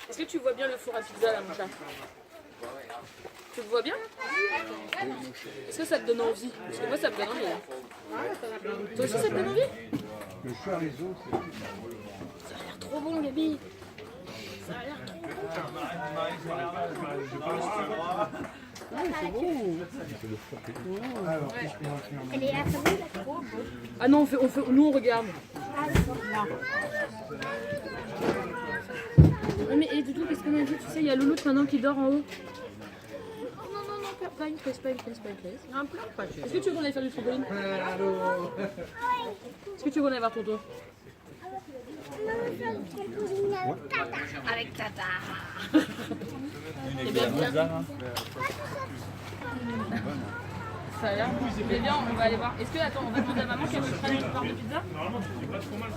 Est-ce que tu vois bien le four à pizza là, mon chat? Tu le vois bien? Est-ce que ça te donne envie? Parce que moi ça me donne envie. Toi aussi ça te donne envie? Le chorizo, c'est... Ça a l'air trop bon, Gabi. Ça a l'air trop bon. Alors, qu'est-ce qu'on va faire? Ah non, nous on regarde. Mais et du tout, qu'est-ce qu'on a dit? Tu sais, il y a Louloute maintenant qui dort en haut. Non, pas une pièce. Un plan pas cher. Est-ce que tu veux qu'on aille faire du trampoline? Est-ce que tu veux qu'on aille voir Tonton? Avec Tata. Eh bien, viens. Ça a l'air bon. Eh bien, on va aller voir. Est-ce que, attends, on va demander à maman qu'elle nous prenne une part de pizza? Normalement, tu fais pas trop mal.